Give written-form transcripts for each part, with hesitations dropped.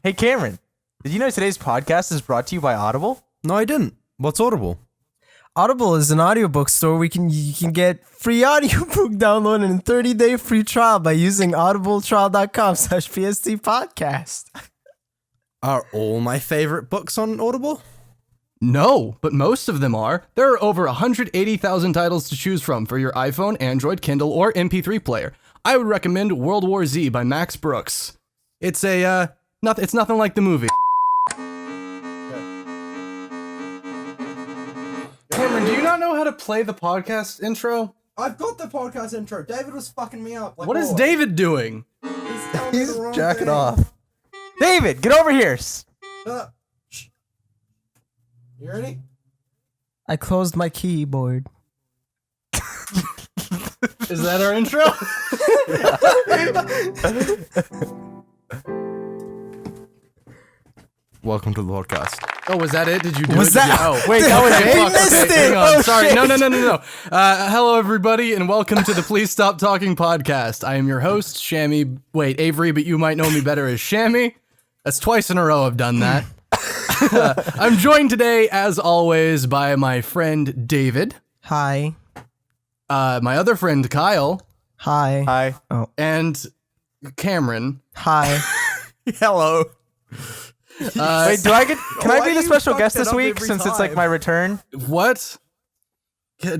Hey, Cameron, did you know today's podcast is brought to you by Audible? No, I didn't. What's Audible? Audible is an audiobook store where you can get free audiobook download and a 30-day free trial by using audibletrial.com/PST podcast. Are all my favorite books on Audible? No, but most of them are. There are over 180,000 titles to choose from for your iPhone, Android, Kindle, or MP3 player. I would recommend World War Z by Max Brooks. It's it's nothing like the movie. Cameron, do you not know how to play the podcast intro? I've got the podcast intro. David was fucking me up. What is David doing? He's jacking off. David, get over here. Shh. You ready? I closed my keyboard. Is that our intro? Welcome to the podcast. Oh, was that it? Did you do Was it? that- Oh, wait, that was They fuck, missed okay, hang it. on. Oh, Sorry. shit. No. Hello, everybody, and welcome to the Please Stop Talking podcast. I am your host, Avery, but you might know me better as Shammy. That's twice in a row I've done that. I'm joined today, as always, by my friend David, Hi. my other friend Kyle, Hi. Hi. and Cameron. Hi. Hello. Wait, can I be the special guest this week since it's like my return? What?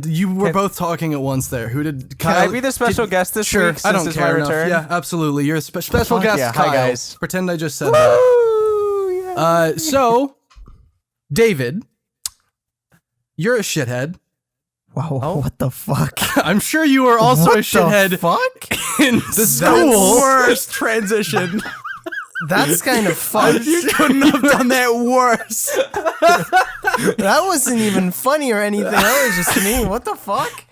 You were both talking at once there. Who did? Can Kyle, I be the special guest this Sure, week since I don't it's care my enough. return? Yeah, absolutely. You're a special Fuck guest, yeah. Kyle. Hi, guys. Pretend I just said that. Ooh, yeah. So, David, you're a shithead. Wow. What the fuck? I'm sure you are also What a shithead the fuck? in the school. Worst transition. That's kind of fun. You couldn't have done that worse. That wasn't even funny or anything. That was just me. What the fuck?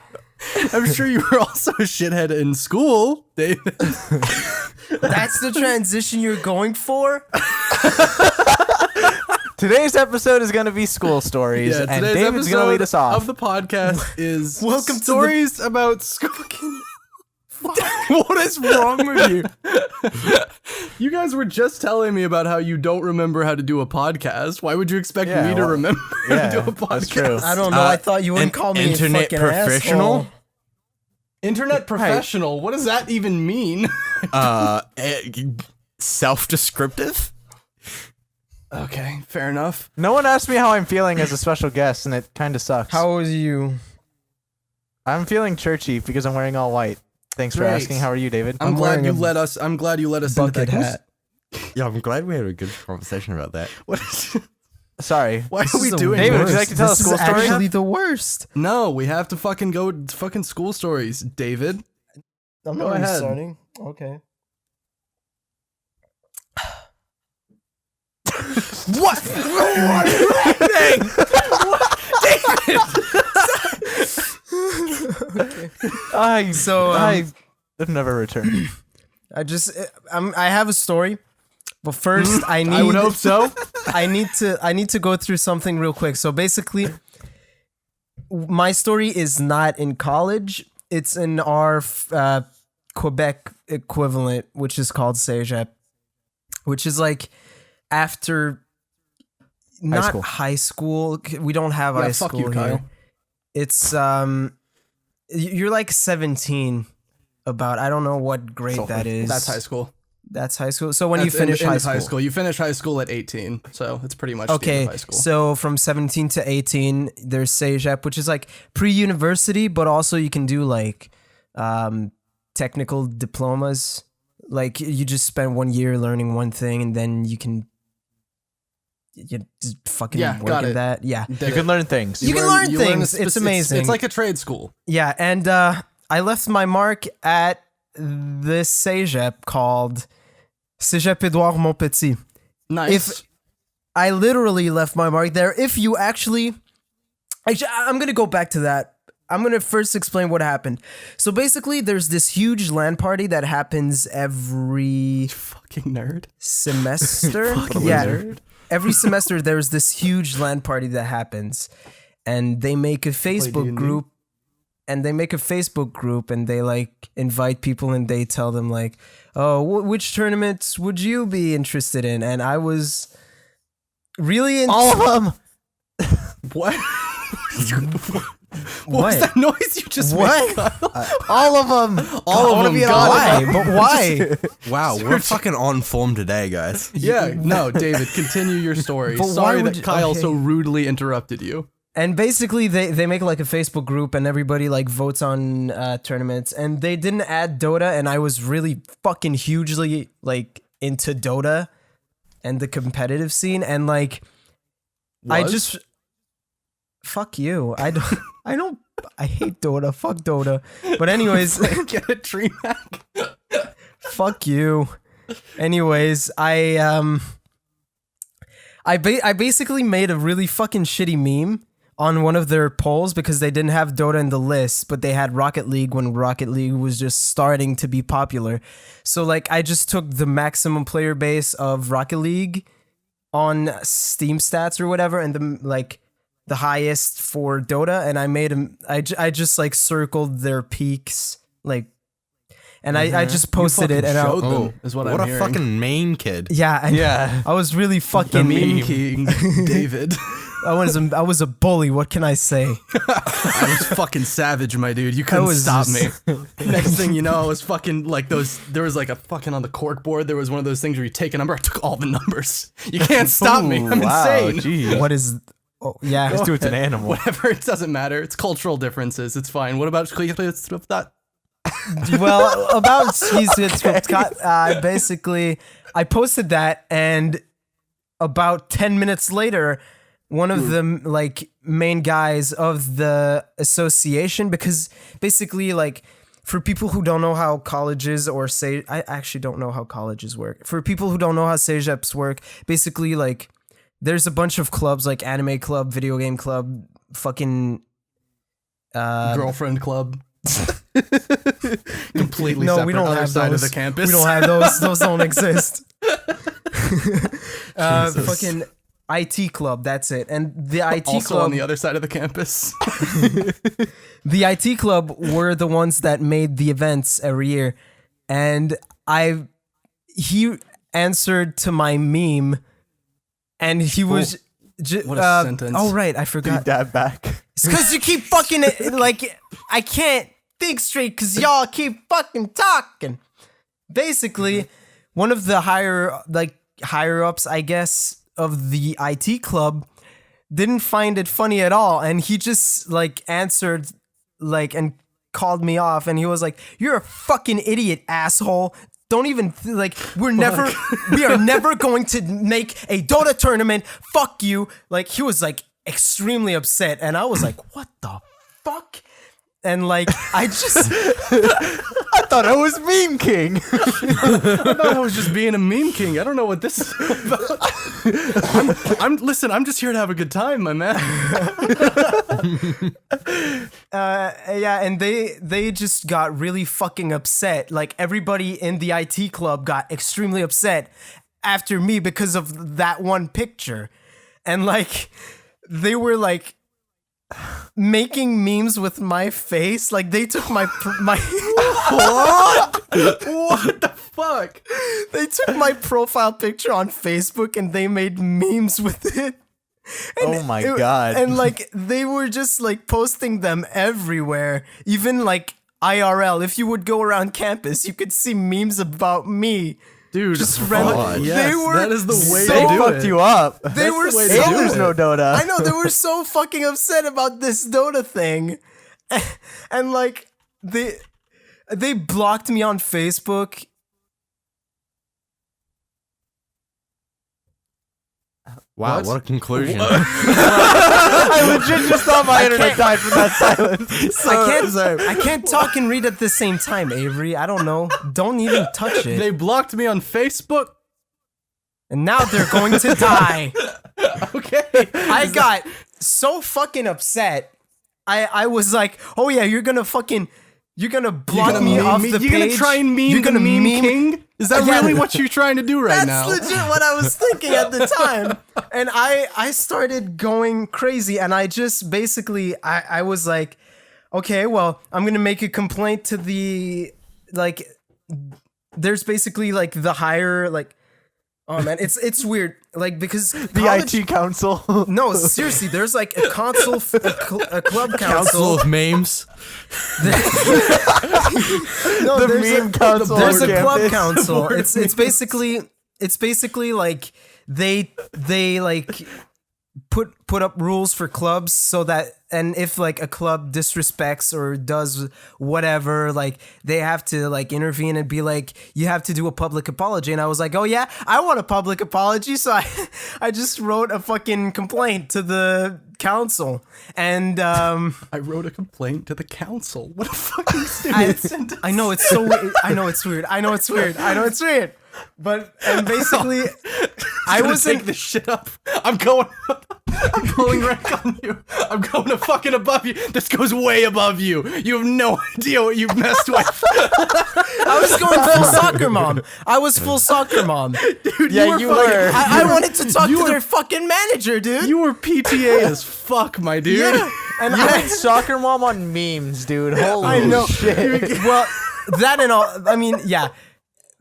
I'm sure you were also a shithead in school, David. That's the transition you're going for? Today's episode is going to be school stories, and today's David's going to lead us off. of the podcast is Welcome to stories about school. What is wrong with you? You guys were just telling me about how you don't remember how to do a podcast. Why would you expect Yeah, me to well, remember how yeah, to do a podcast? that's true. I don't know. I thought you wouldn't an call me internet a fucking professional? asshole. Internet professional. What does that even mean? Self-descriptive? Okay, fair enough. No one asked me how I'm feeling as a special guest, and it kind of sucks. How was you? I'm feeling churchy because I'm wearing all white. Thanks for Great. asking. How are you, David? I'm glad wearing you a let us. I'm glad you let us into Bucket that. hat. Yeah, I'm glad we had a good conversation about that. What is, Sorry. why This are we is the doing David, would this? you like to tell a This school is story? actually the worst. No, we have to fucking go to fucking school stories, David. I'm Go ahead. restarting. Okay. What? What are you happening? I've never returned. I have a story, but first I need. I would hope so. I need to go through something real quick. So basically, my story is not in college. It's in our Quebec equivalent, which is called Cégep, which is like after not school. high school. We don't have Yeah, high fuck school you, here. Kyle. It's you're like 17. About I don't know what grade that is. That's high school. That's high school. So when That's you finish end high of school. you finish high school at 18, so it's pretty much the end Okay, of high school. so from 17 to 18, there's Cégep, which is like pre-university, but also you can do like technical diplomas. Like you just spend 1 year learning one thing, and then you can just fucking Yeah, work got in it. that. Yeah, You can learn things. You can learn things. It's amazing. It's like a trade school. yeah, and I left my mark at this Cégep called Cégep Édouard Montpetit. Nice. I literally left my mark there. If you actually, I'm going to go back to that. I'm going to first explain what happened. So basically, there's this huge LAN party that happens every fucking nerd. semester. Yeah. Every semester, there's this huge LAN party that happens. And they make a Facebook D&D? group. And they make a Facebook group and they like invite people and they tell them like, oh, which tournaments would you be interested in? And I was really into All of them. What? What was that noise you just made? All of them. All of them. why? But why? Wow, we're fucking on form today, guys. Yeah, no, David, continue your story. But why Sorry would that you- Kyle okay. so rudely interrupted you. And basically, they make like a Facebook group, and everybody like votes on tournaments. And they didn't add Dota, and I was really fucking hugely like into Dota and the competitive scene. And like, I Was? just fuck you. I hate Dota. Fuck Dota. But anyways, Get a tree hack. fuck you. Anyways, I basically made a really fucking shitty meme on one of their polls because they didn't have Dota in the list, but they had Rocket League when Rocket League was just starting to be popular. So like I just took the maximum player base of Rocket League on Steam stats or whatever, and the highest for Dota, and I made them. I just like circled their peaks, like, and I just posted it, and showed I, them, is what What I'm a hearing. fucking main kid. yeah, I was really fucking Meme King David. I was a bully. What can I say? I was fucking savage, my dude. You couldn't was stop just- me. Next thing you know, I was fucking like those. There was like a fucking on the cork board. There was one of those things where you take a number. I took all the numbers. You can't stop me. I'm insane. Geez. What is? Oh, yeah. This dude's an animal. Whatever. It doesn't matter. It's cultural differences. It's fine. What about that? Well, about Scott, basically, I posted that, and about 10 minutes later, one of the like main guys of the association, because basically, like, for people who don't know how colleges or say, I actually don't know how colleges work. For people who don't know how CEGEPs work, basically, like, there's a bunch of clubs like anime club, video game club, fucking Girlfriend club. Completely no, separate. we don't other have side those. of the campus. We don't have those. Those don't exist. Fucking IT club. That's it. And the IT also club, on the other side of the campus. the IT club were the ones that made the events every year, and he answered to my meme, and he was. What a sentence. Oh right, I forgot. Dad back. It's because you keep fucking like I can't think straight because y'all keep fucking talking. Basically, one of the higher ups, I guess, of the IT club didn't find it funny at all, and he just like answered like and called me off, and he was like, "You're a fucking idiot, asshole. Don't even we are never going to make a Dota tournament. Fuck you." Like, he was like extremely upset, and I was like, what the fuck? And like, I thought I was Meme King. I thought I was just being a meme king. I don't know what this is about. Listen, I'm just here to have a good time, my man. yeah, and they just got really fucking upset. Like, everybody in the IT club got extremely upset after me because of that one picture. And like, they were like making memes with my face. Like, they took my What the fuck? they took my profile picture on Facebook and they made memes with it. And Oh my God. And like, they were just like posting them everywhere. Even like IRL, if you would go around campus, you could see memes about me. Dude, Just fuck, random- yes, they were that is the way so- They to do fucked it. you up. They were the way to so do There's no Dota. I know, they were so fucking upset about this Dota thing. And like, they blocked me on Facebook. Wow, what a conclusion. I legit just thought my internet died from that silence. I can't talk and read at the same time, Avery. I don't know. Don't even touch it. They blocked me on Facebook. And now they're going to die. Okay. I got so fucking upset. I was like, oh yeah, you're gonna block me off the page. You're gonna try and meme You're gonna the meme meme king? Is that Yeah. really what you're trying to do right now? That's legit what I was thinking at the time. And I started going crazy, and I just basically I was like, okay, well, I'm gonna make a complaint to the there's basically like the higher like. Oh man, it's weird. Like because The IT council. No, seriously, there's like a council, a club council. Council of memes. No, The there's meme council. There's on a club campus. council. It's basically like they like put up rules for clubs so that, and if like a club disrespects or does whatever, like they have to like intervene and be like, you have to do a public apology. And I was like, oh yeah, I want a public apology. So I just wrote a fucking complaint to the council. And I wrote a complaint to the council. What a fucking stupid sentence. I know it's so weird. I know it's weird. But and basically, I wasn't take this shit up. I'm going rank on you. I'm going to fucking above you. This goes way above you. You have no idea what you've messed with. I was going full soccer mom. I was full soccer mom. Dude, Yeah, you were. I wanted to talk to their fucking manager, dude. You were PTA as fuck, my dude. Yeah, and You went soccer mom on memes, dude. Holy I know. shit. Well, that and all. I mean, yeah,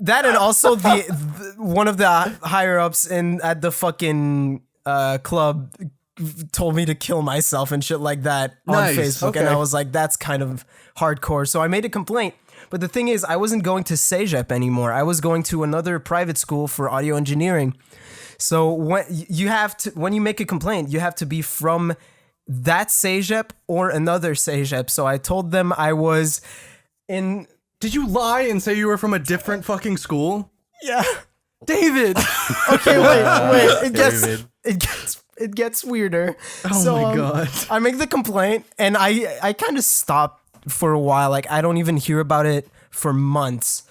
that and also the one of the higher ups at the fucking club told me to kill myself and shit like that on Nice, Facebook, okay. and I was like, that's kind of hardcore. So I made a complaint. But the thing is, I wasn't going to CEGEP anymore. I was going to another private school for audio engineering. So when you make a complaint, you have to be from that CEGEP or another CEGEP. So I told them I was in. Did you lie and say you were from a different fucking school? Yeah. David! Okay, wait. David. It gets weirder. Oh my God. I make the complaint and I kind of stopped for a while. Like I don't even hear about it for months.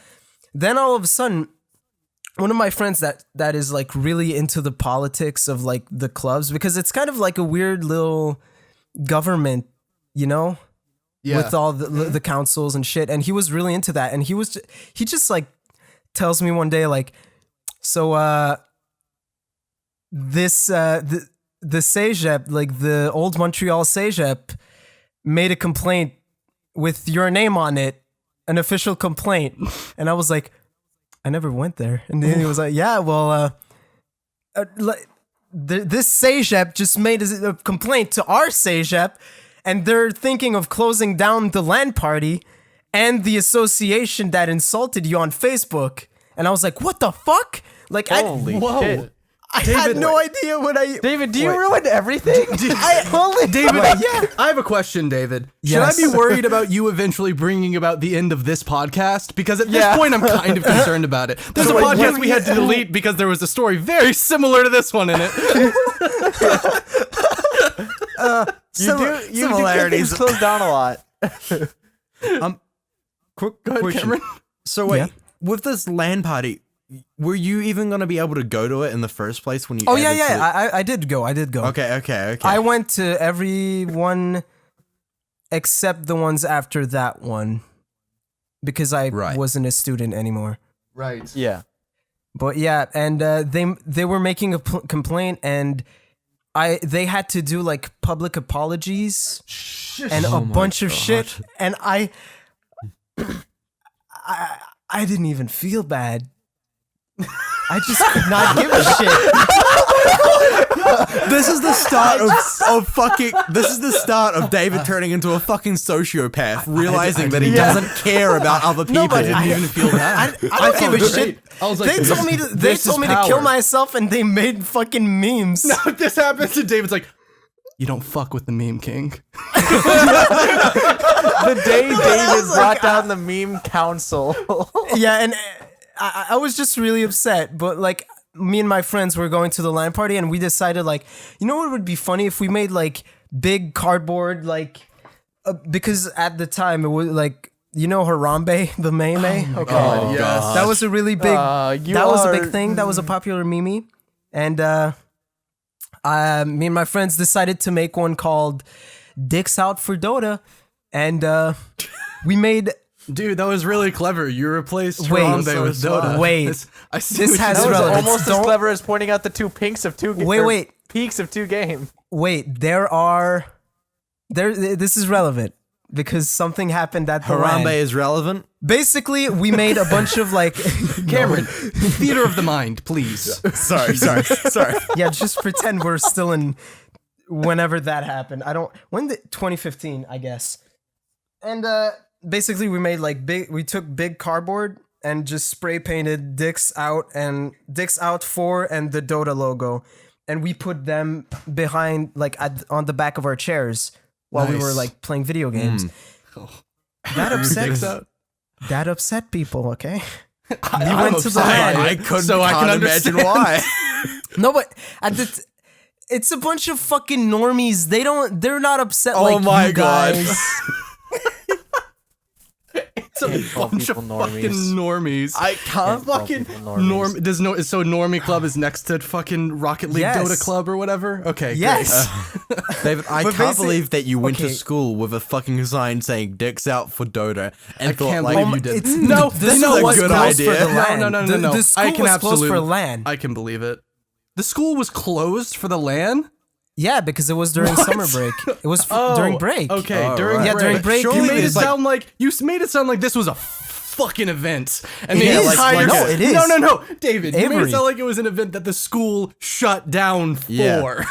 Then all of a sudden, one of my friends that is like really into the politics of like the clubs, because it's kind of like a weird little government, you know? Yeah. With all the councils and shit, and he was really into that, and he just like tells me one day like, so the CEGEP, like the old Montreal CEGEP, made a complaint with your name on it, an official complaint, and I was like, I never went there, and then he was like, yeah, well, this CEGEP just made a complaint to our CEGEP. And they're thinking of closing down the LAN party and the association that insulted you on Facebook. And I was like, what the fuck? Like, Holy shit. I had no idea what I... David, do you ruin everything? David, yeah. I have a question, David. Yes. Should I be worried about you eventually bringing about the end of this podcast? Because at this Yeah. point, I'm kind of concerned about it. There's a podcast we had to delete because there was a story very similar to this one in it. You similarities. do close down a lot. Quick Go ahead, question. Cameron. So wait, Yeah. with this LAN party, were you even going to be able to go to it in the first place when you? Oh, yeah. added to I did go. Okay. I went to every one except the ones after that one because I wasn't a student anymore. Right. Yeah. But yeah, and they were making a complaint, and they had to do like public apologies and a bunch of shit, and I didn't even feel bad. I just could not give a shit. This is the start of fucking. This is the start of David turning into a fucking sociopath, realizing that he doesn't care about other people. No, but I didn't even feel that. I don't give a felt shit. great. I was like, They told me to power. kill myself, and they made fucking memes. No, if this happens to David's like, you don't fuck with the meme king. The day David brought down the meme council. Yeah, and I was just really upset. But like, me and my friends were going to the LAN party, and we decided like, you know what would be funny if we made like big cardboard like, because at the time it was like, you know, Harambe, the meme. Okay, Yes. that was a really big. You that was a are- big thing. That was a popular meme, and me and my friends decided to make one called "Dicks Out for Dota," and we made. Dude, that was really clever. You replaced Wait, Harambe with Dota. Wait. I see This what has you That was did. relevance. almost as Don't- clever as pointing out the two peaks of two. Wait. Peaks of two games. Wait, this is relevant. because something happened at the Harambe LAN. is relevant. Basically, we made a bunch of like Cameron, theater of the mind, please. Sorry. yeah, just pretend we're still in whenever that happened. When did 2015, I guess. And basically we made like we took big cardboard and just spray painted Dicks Out 4 and the Dota logo. And we put them behind like on the back of our chairs while we were like playing video games. That upset people, okay? We went to the LAN. I can't imagine why. No, but it's a bunch of fucking normies. They're not upset like my you God. guys. It's a bunch of fucking normies. I can't fucking So Normie Club is next to fucking Rocket League Yes. Dota Club or whatever? Okay, Yes. David, I But can't basic- believe that you went to okay. school with a fucking sign saying "Dicks Out for Dota" and I thought can't like believe you did. It's No, the you know school what? was Good closed idea. for the LAN. No. The school I can was absolutely, closed for LAN. I can believe it. The school was closed for the LAN? Yeah, because it was during summer break. It was during break. Okay, Oh, during right. Yeah, break. during break. You Surely made it it's like- sound like this was a fucking event. And It the is. entire No, it is. No, David. You made it Avery. sound like it was an event that the school shut down for. Yeah.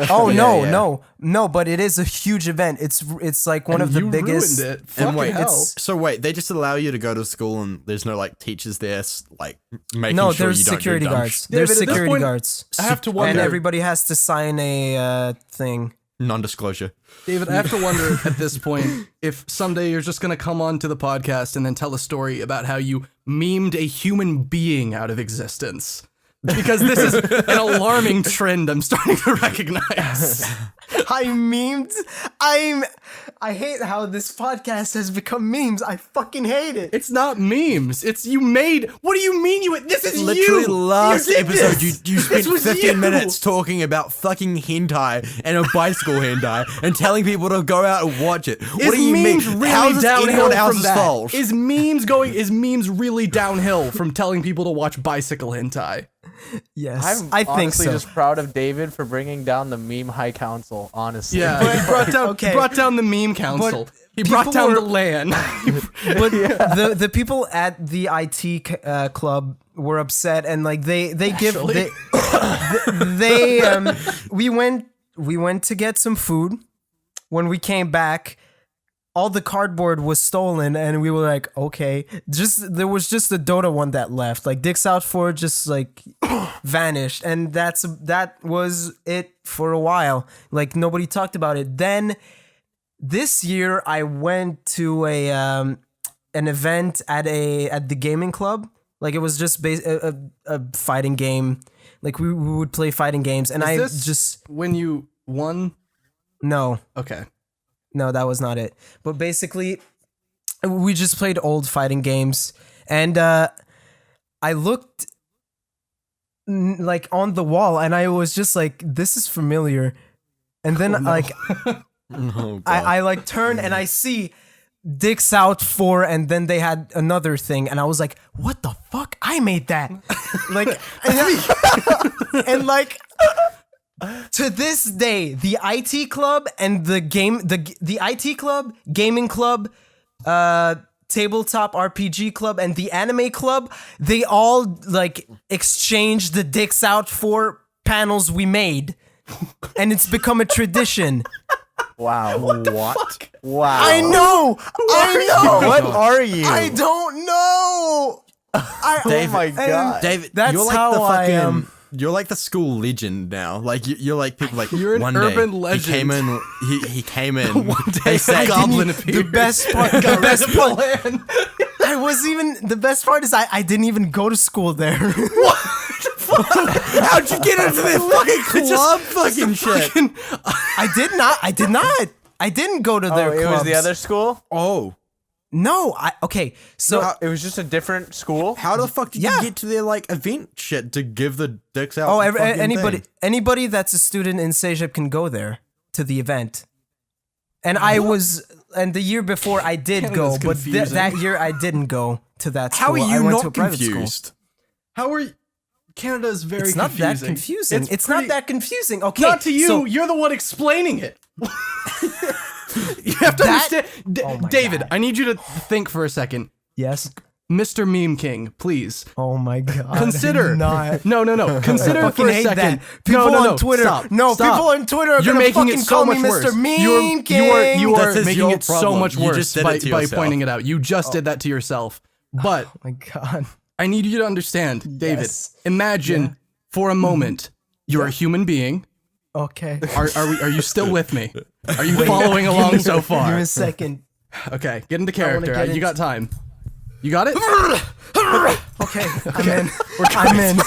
Oh Yeah. no! But it is a huge event. It's like one of the you biggest. ruined it. And Fucking wait, hell. so wait, they just allow you to go to school and there's no like teachers there, like making No, sure there's you don't do security dumb guards. shit. There's David, at this security point, guards. I have to And wonder. everybody has to sign a thing. Non-disclosure. David, I have to wonder at this point if someday you're just going to come on to the podcast and then tell a story about how you memed a human being out of existence. Because this is an alarming trend I'm starting to recognize. I memed. I hate how this podcast has become memes. I fucking hate it. It's not memes. It's you made. What do you mean you? This is Literally you. last You did episode, this. you spent This was 15 you. minutes talking about fucking hentai and a bicycle hentai and telling people to go out and watch it. What Is do you mean? memes really How is this downhill anyone from else's that? fault? Is memes really downhill from telling people to watch bicycle hentai? Yes, I'm I think honestly so. just proud of David for bringing down the meme high council, honestly. Yeah, he brought down the meme council. But He brought people down were- the LAN. But the people at the IT club were upset, and like we went to get some food. When we came back, all the cardboard was stolen, and we were like, okay. There was just the Dota one that left. Like Dicks Out 4 just like vanished, and that was it for a while. Like nobody talked about it. Then this year I went to an event at the gaming club. Like it was just a fighting game. Like we would play fighting games, and When you won? no. Okay. No, that was not it. But basically, we just played old fighting games, and I looked like on the wall, and I was just like, "This is familiar." And then like Oh, God. I like turn and I see Dicks Out 4, and then they had another thing, and I was like, "What the fuck? I made that!" Like, and like. To this day, the IT club and the IT club, gaming club, tabletop RPG club, and the anime club, they all like exchanged the Dicks Out 4 panels we made, and it's become a tradition. Wow. What? Wow. I know. What are you? I don't know. David, Oh my god. David, That's you're like how the I fucking. am. You're like the school legend now. Like you're like people like You're an one urban day legend. he came in. He came in. One They day said, a goblin The appeared. best part. The best part. The best part is I didn't even go to school there. "How'd you get into this fucking club? Fucking shit." I did not. I didn't go to their Oh, it was the clubs. other school? Oh, No, okay. So It was just a different school? how the fuck did Yeah. you get to their like event shit to give the Dicks Out? oh, fucking anybody thing? anybody that's a student in Sejep can go there to the event. And I was, and the year before I did Canada's go, but confusing. that year I didn't go to that school. How are I you went to a not private school. confused? How are you? Canada is very It's not confusing. that confusing. It's pretty- not that confusing. Okay, Not to you. so- You're the one explaining it. You have to understand. Oh my David, God. I need you to think for a second. Yes. Mr. Meme King, please. Oh my God. Consider. Not. No. Consider I for fucking a hate second. that. People no, on Twitter. Stop. No, Stop. people on Twitter are You're gonna making fucking it so call much me worse. Mr. Meme King. You are This is making your it so problem. much You worse just did it by to yourself. pointing it out. You just did that to yourself. But Oh my God. I need you to understand, David. Yes. Imagine for a moment you're a human being. Okay. Are you still with me? Are you following along so Give me far? a second. Okay, get into wanna character. get You into- got time. You got it? Okay. I'm in.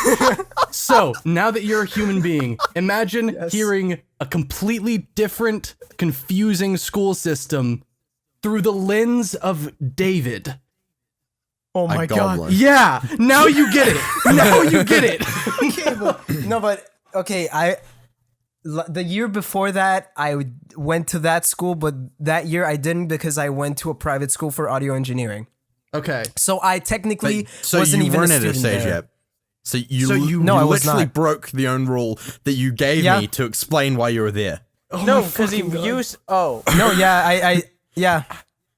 So, now that you're a human being, imagine hearing a completely different, confusing school system through the lens of David. Oh my God. goblin. Yeah, now you get it. Now you get it. Okay, but the year before that, I went to that school, but that year I didn't because I went to a private school for audio engineering. Okay. So I technically So wasn't you even weren't a at a student stage there. yet. So you No, I was literally not. broke the own rule that you gave Yeah. me to explain why you were there. No, because he used. Oh, No, yeah, yeah.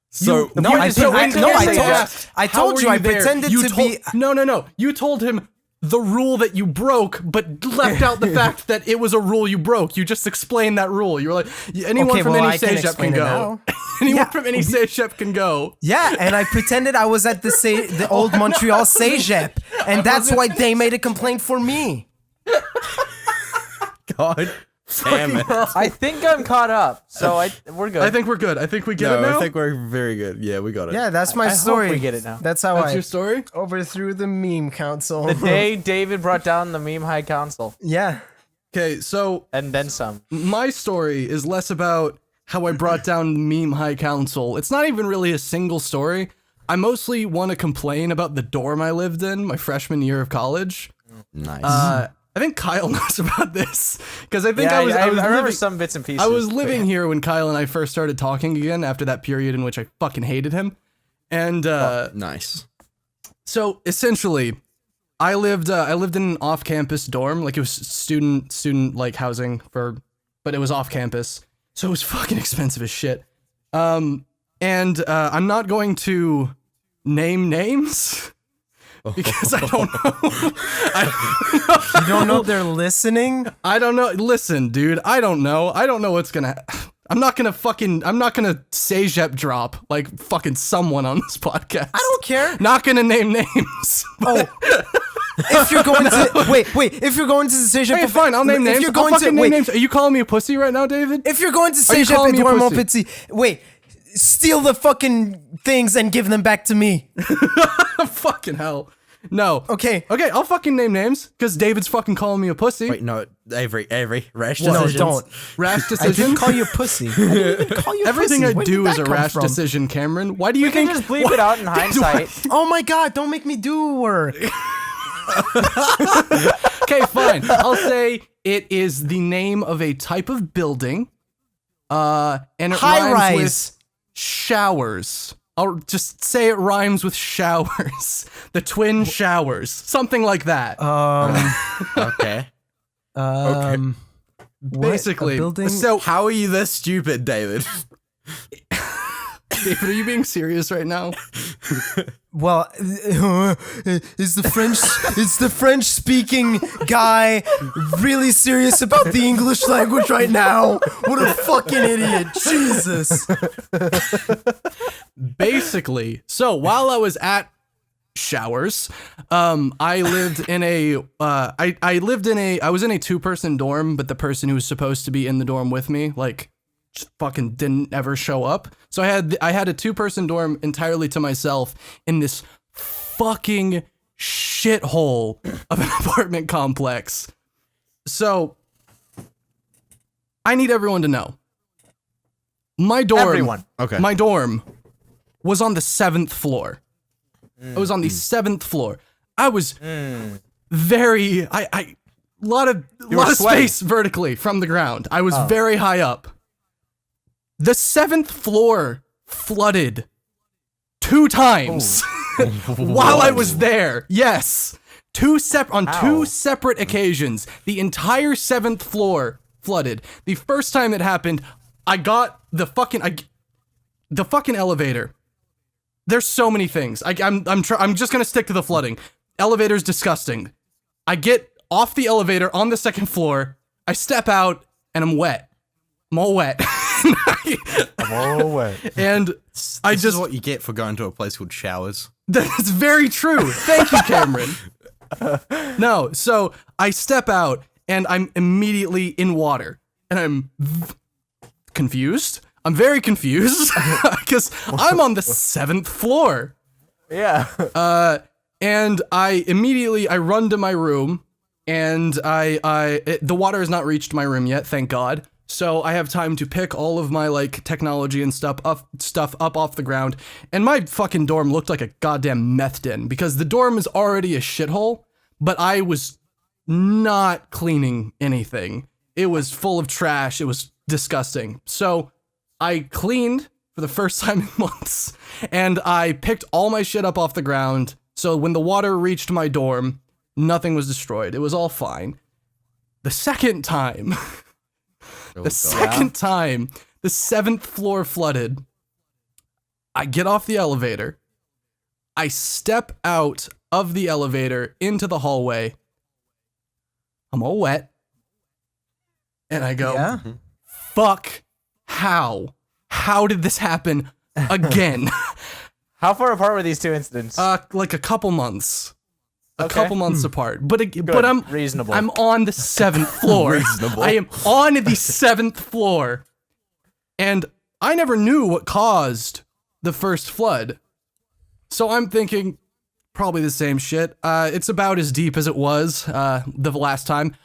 So No, I just- told went to no, the I stage told asked, I How told were you I there? pretended You to told- be. No. You told him the rule that you broke, but left out the fact that it was a rule you broke. You just explained that rule. You were like, anyone Okay, from well, any I can sage up can explain it go. now. Anyone from any sage up can go. Yeah, and I pretended I was at the old Montreal Cégep, and that's why they made a complaint for me. God damn it. I think I'm caught up. So we're good. I think we're good. I think we get it No, now. I think we're very good. Yeah, we got it. Yeah, that's my I hope story. we get it now. That's how That's I your story? overthrew the meme council. the day David brought down the meme high council, Yeah. Okay, so and then some. my story is less about how I brought down Meme High Council. It's not even really a single story. I mostly want to complain about the dorm I lived in my freshman year of college. Nice. I think Kyle knows about this because I think Yeah, I was remember living, some bits and pieces. I was living here when Kyle and I first started talking again after that period in which I fucking hated him. And Nice. so essentially I lived in an off-campus dorm, like it was student like housing but it was off campus. So it was fucking expensive as shit. And I'm not going to name names because I don't know. You don't know they're listening? I don't know. Listen, dude, I don't know. I don't know what's gonna. I'm not gonna Sejep drop like fucking someone on this podcast. I don't care. Not gonna name names. Oh. If you're going to wait, if you're going to the Cégep, Hey, fine, I'll name names. If you're I'll going fucking to name names. Are you calling me a pussy right now, David? if you're going to Are you Cégep calling me a Edouard pussy? Montpetit, wait, steal the fucking things and give them back to me. Fucking hell. No. Okay. Okay, I'll fucking name names because David's fucking calling me a pussy. Wait, no, Avery, rash No, decisions. don't. Rash I decision. didn't call you a pussy. I didn't even call you a Everything pussy. I Where do did is that a come rash from? decision, Cameron. Why do you You can think? just bleep it out in hindsight. Oh my god, don't make me do work. Okay, fine. I'll say it is the name of a type of building. And it High rhymes rise. with showers. I'll just say it rhymes with showers. The twin showers. Something like that. Okay. Basically. a building? So, How are you this stupid, David? David, are you being serious right now? Well, is the French speaking guy really serious about the English language right now? What a fucking idiot. Jesus. Basically, so while I was at showers, I lived in a I was in a 2-person dorm, but the person who was supposed to be in the dorm with me like just fucking didn't ever show up. So I had a 2-person dorm entirely to myself in this fucking shithole of an apartment complex. So I need everyone to know. My dorm, Everyone. Okay. My dorm was on the 7th floor. I was on the 7th floor. I was very a lot of sweating. space vertically from the ground. I was very high up. The 7th floor flooded 2 times while I was there. Yes. Two separate occasions. The entire 7th floor flooded. The first time it happened, I got the fucking the fucking elevator. There's so many things. I'm just gonna stick to the flooding. Elevator's disgusting. I get off the elevator on the second floor. I step out and I'm wet. I'm all wet. I'm all wet. And This is what you get for going to a place called Showers. That's very true. Thank you, Cameron. No, so I step out and I'm immediately in water and I'm confused. I'm very confused because I'm on the 7th floor. Yeah. And I run to my room and the water has not reached my room yet, thank God. So I have time to pick all of my like technology and stuff up off the ground. And my fucking dorm looked like a goddamn meth den because the dorm is already a shithole, but I was not cleaning anything. It was full of trash. It was disgusting. So I cleaned for the first time in months and I picked all my shit up off the ground. So when the water reached my dorm, nothing was destroyed. It was all fine. The second time, the 7th floor flooded. I get off the elevator. I step out of the elevator into the hallway. I'm all wet. And I go, fuck, how? How did this happen again? How far apart were these two incidents? Like a couple months. A Okay. couple months apart. But I'm reasonable. I'm on the 7th floor. Reasonable. I am on the 7th floor. And I never knew what caused the first flood. So I'm thinking probably the same shit. It's about as deep as it was the last time.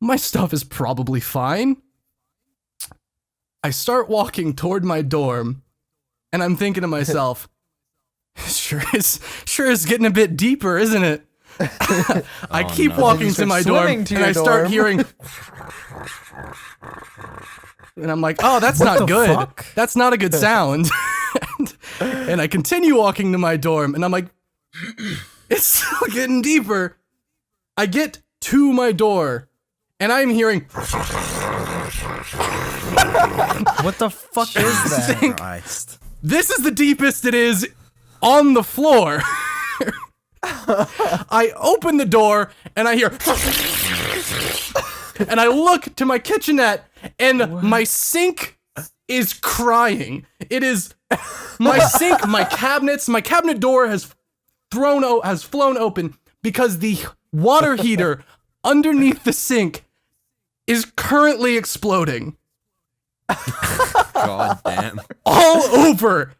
My stuff is probably fine. I start walking toward my dorm and I'm thinking to myself, sure is getting a bit deeper, isn't it? I keep walking to my dorm and I start hearing and I'm like, oh, that's not good. Fuck? That's not a good sound. and I continue walking to my dorm and I'm like, it's still getting deeper. I get to my door and I'm hearing What the fuck is that? Christ. this is the deepest it is on the floor. I open the door and I hear and I look to my kitchenette and my sink is crying. It is my sink, my cabinet door has flown open because the water heater underneath the sink is currently exploding. God damn. All over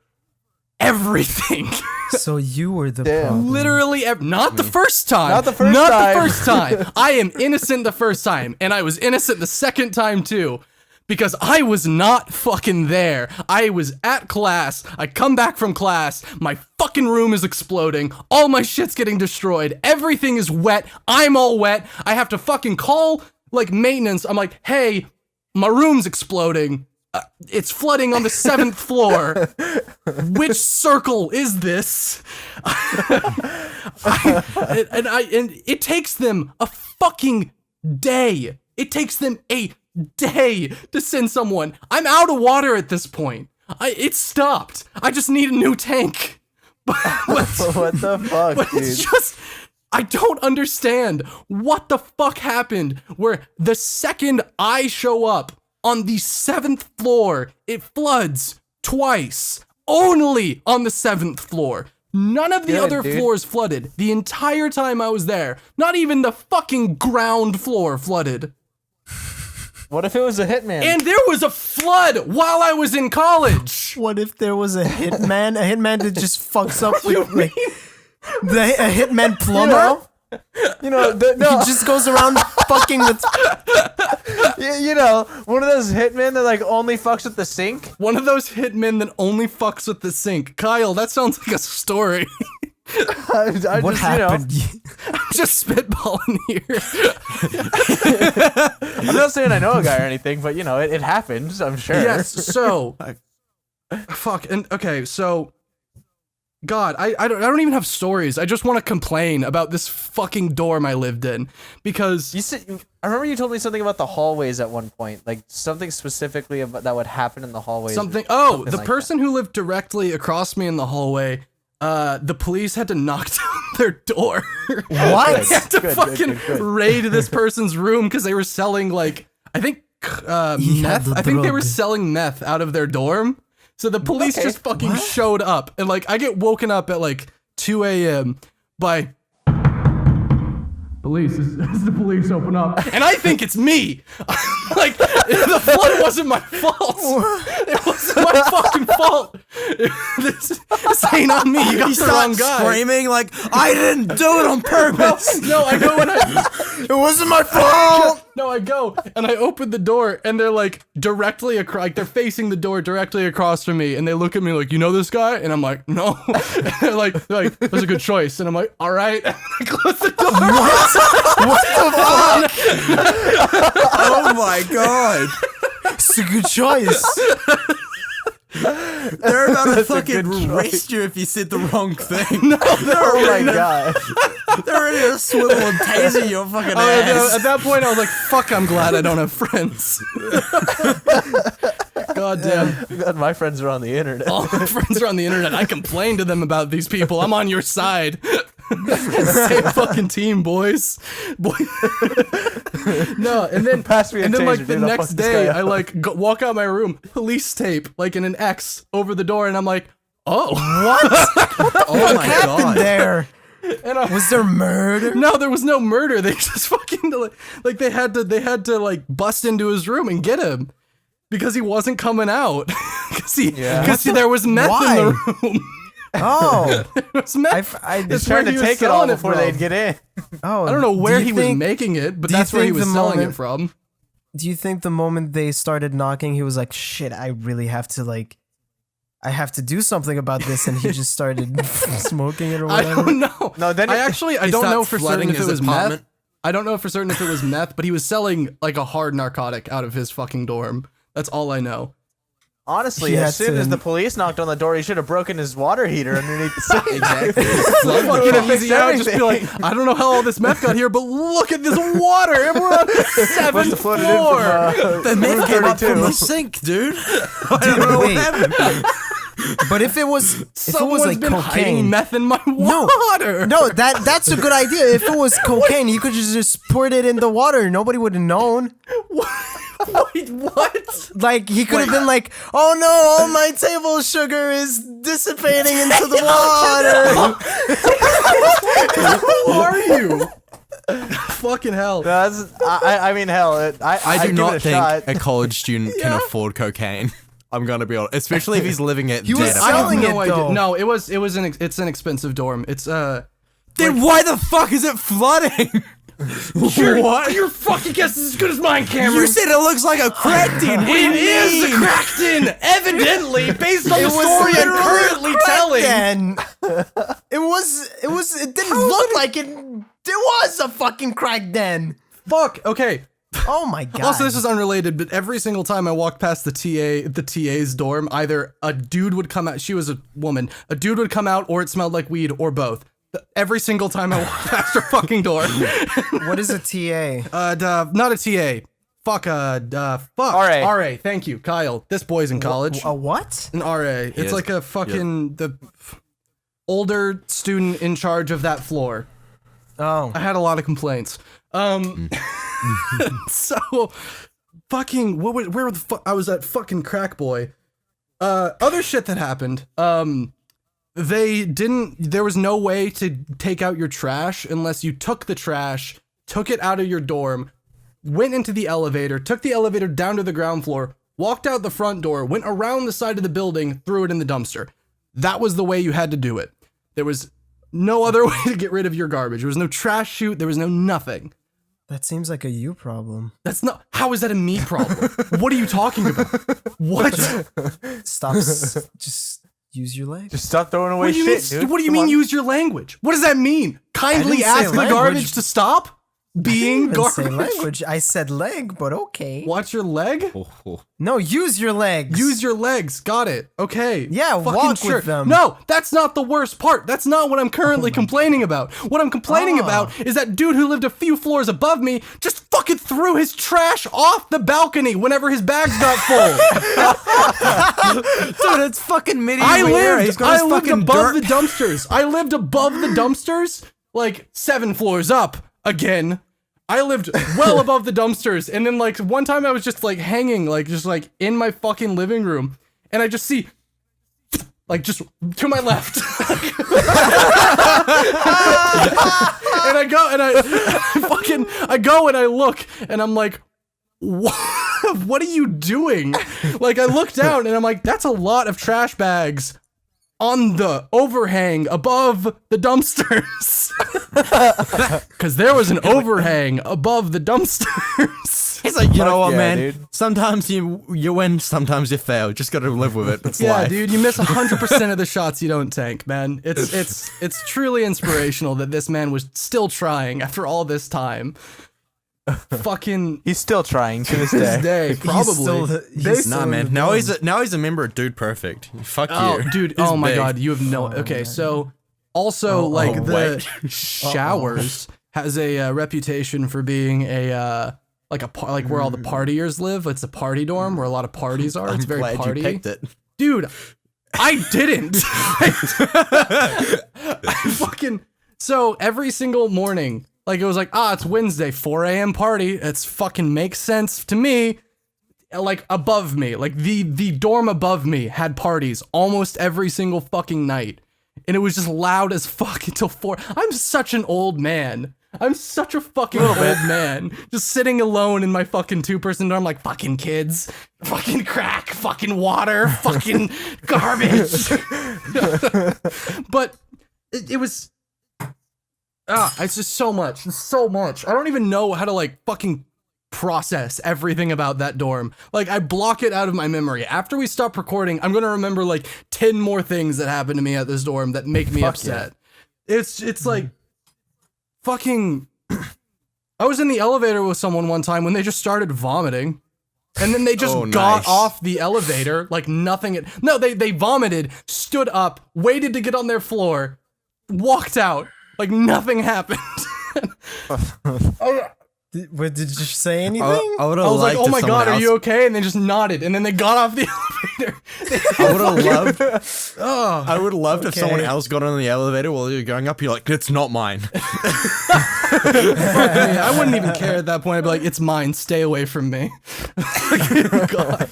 everything. So you were the Damn. problem. Literally, not the first time. Not the first Not time. the first time. I am innocent the first time, and I was innocent the second time too, because I was not fucking there. I was at class. I come back from class. My fucking room is exploding. All my shit's getting destroyed. Everything is wet. I'm all wet. I have to fucking call like maintenance. I'm like, hey, my room's exploding. It's flooding on the 7th floor. Which circle is this? And it takes them a fucking day. It takes them a day to send someone. I'm out of water at this point. It stopped. I just need a new tank. But What the fuck, but dude? it's just, I don't understand what the fuck happened where the second I show up on the 7th floor, it floods twice, only on the 7th floor. None of the Good, other dude. floors flooded the entire time I was there. Not even the fucking ground floor flooded. What if it was a hitman? And there was a flood while I was in college. What if there was a hitman? A hitman that just fucks up with like, a hitman plumber? You know, He just goes around fucking with. you know, one of those hitmen that like only fucks with the sink. One of those hitmen that only fucks with the sink. Kyle, that sounds like a story. I What just, happened? I'm just spitballing here. I'm not saying I know a guy or anything, but you know, it happens. I'm sure. Yes, so fuck, and okay, so God, I don't even have stories. I just want to complain about this fucking dorm I lived in because I remember you told me something about the hallways at one point, like something specifically about that would happen in the hallways. The person who lived directly across me in the hallway, the police had to knock down their door. What? They had to fucking raid this person's room because they were selling like I think meth. I think they were selling meth out of their dorm. So the police just fucking showed up, and like I get woken up at like 2 a.m. by police. Is the police open up? And I think it's me. Like the flood wasn't my fault. It wasn't my fucking fault. This ain't on me. You got the wrong guy. Screaming like I didn't do it on purpose. No, I go and it wasn't my fault. No, I go and I open the door and they're like directly across, like they're facing the door directly across from me, and they look at me like, you know this guy? And I'm like, no. And they're like, that's a good choice. And I'm like, all right. And I close the door. What the fuck? Oh my god. It's a good choice. They're about to fucking arrest you if you said the wrong thing. No, Oh my god. they're ready to swivel and taser your fucking ass. At that point, I was like, fuck, I'm glad I don't have friends. God damn. God, my friends are on the internet. All my friends are on the internet. I complain to them about these people. I'm on your side. Same fucking team, boys. No, and then Pass me a and then taser, like the dude, I'll next fuck this day, guy I up. like walk out my room, police tape like in an X over the door, and I'm like, oh, Oh my god. There. and I, Was there murder? no, there was no murder. They just fucking like they had to like bust into his room and get him because he wasn't coming out because there was meth in the room. Oh. There was meth. He's That's trying where to he was take it all selling before from. they'd get in. Oh. I don't know where do he you was think- making it, but do you that's where he think was the selling moment- it from. Do you think the moment they started knocking, he was like, shit, I really have to I have to do something about this, and he just started smoking it or I whatever? don't know. No, then I it- actually I He don't know starts for certain flooding if it his was apartment. meth. I don't know for certain if it was meth, but he was selling like a hard narcotic out of his fucking dorm. That's all I know. Honestly, He as had soon to- as the police knocked on the door, he should have broken his water heater underneath the sink. Exactly. would've fixed Easy out, just be everything. like, I don't know how all this meth got here, but look at this water. And we're on the Must seventh have floated in floor. from, The myth came up from 32. the sink, dude. I don't know what Wait. happened. But if it was Someone's like been hiding cocaine, meth in my No. water. no, that's a good idea. If it was cocaine, you could just poured it in the water. Nobody would have known. Wait, what? Like he could have been like, "Oh no, all my table sugar is dissipating into the water." Who are you? Fucking hell. I mean, hell, I do give not it a think shot. a college student can afford cocaine. I'm gonna be honest, especially if he's living at He was dead. I have selling no it, idea. though. No, it's an expensive dorm. It's Then why the fuck is it flooding? Your fucking guess is as good as mine, Cameron. You said it looks like a crack den. What do you It is mean? a cracked in, evidently, based on the story I'm literally currently a crack telling. den. It didn't look like it. It was a fucking crack den. Fuck. Okay. Oh my god. Also, this is unrelated, but every single time I walked past the TA's dorm, either a dude would come out. She was a woman. A dude would come out, or it smelled like weed, or both. Every single time I walked past her fucking door. What is a TA? Not a TA. Fuck. Fuck. RA. RA. Thank you, Kyle. This boy's in college. A what? An RA. It's is. like a fucking the older student in charge of that floor. Oh. I had a lot of complaints. So fucking where the fuck I was at fucking Crack Boy. Other shit that happened. There was no way to take out your trash unless you took the trash, took it out of your dorm, went into the elevator, took the elevator down to the ground floor, walked out the front door, went around the side of the building, threw it in the dumpster. That was the way you had to do it. There was no other way to get rid of your garbage. There was no trash chute. There was no nothing. That seems like a you problem. That's not. How is that a me problem? What are you talking about? What? Stop. Just use your legs. Just stop throwing away What do you shit, mean? dude. What do you Come mean? on. Use your language. What does that mean? Kindly didn't say ask the language. garbage to stop. being Didn't say garbage. language. I said leg, but okay. Watch your leg. No, use your legs. Use your legs. Got it. Okay. Yeah, Fucking walk sure. with them. No, that's not the worst part. That's not what I'm currently complaining about. What I'm complaining about is that dude who lived a few floors above me just fucking threw his trash off the balcony whenever his bags got full. Dude, it's fucking medieval I era. lived, He's got I his lived fucking above dirt. the dumpsters. I lived above the dumpsters, like 7 floors up again. I lived well above the dumpsters. And then like one time I was just like hanging, like just like in my fucking living room. And I just see like just to my left. And I go and I go and I look and I'm like, what are you doing? Like I look down and I'm like, that's a lot of trash bags on the overhang above the dumpsters. Because there was an overhang above the dumpsters. He's like, you know what, yeah, man? dude. Sometimes you win, sometimes you fail. Just gotta live with it. It's Yeah, life. dude, you miss 100% of the shots you don't tank, man. It's truly inspirational that this man was still trying after all this time. Fucking He's still trying to this this day. day, probably. Nah, man. Now he's a member of Dude Perfect. Fuck Oh, you, dude! He's Oh my big. god, you have no. Okay, so also like the wait. showers has a reputation for being a like where all the partiers live. It's a party dorm where a lot of parties are. It's I'm very glad party. you picked it. Dude, I didn't. I fucking so every single morning, like it was like, it's Wednesday, 4 a.m. party. It's fucking makes sense to me. Like above me, like the dorm above me had parties almost every single fucking night, and it was just loud as fuck until 4. I'm such an old man. I'm such a fucking old man, just sitting alone in my fucking 2-person dorm, like fucking kids, fucking crack, fucking water, fucking garbage. But it was, it's just so much. I don't even know how to like fucking process everything about that dorm. Like I block it out of my memory. After we stop recording, I'm gonna remember like 10 more things that happened to me at this dorm that make me upset. It's like fucking I was in the elevator with someone one time when they just started vomiting. And then they just got nice. off the elevator like nothing. No, they vomited, stood up, waited to get on their floor, walked out like nothing happened. Did you say anything? I would I have was like, liked oh my if god, someone are else- you okay? And they just nodded, and then they got off the elevator. I would have loved. Oh, I would have loved if someone Okay. else got on the elevator while you're going up. You're like, it's not mine. I wouldn't even care at that point. I'd be like, it's mine, stay away from me. God.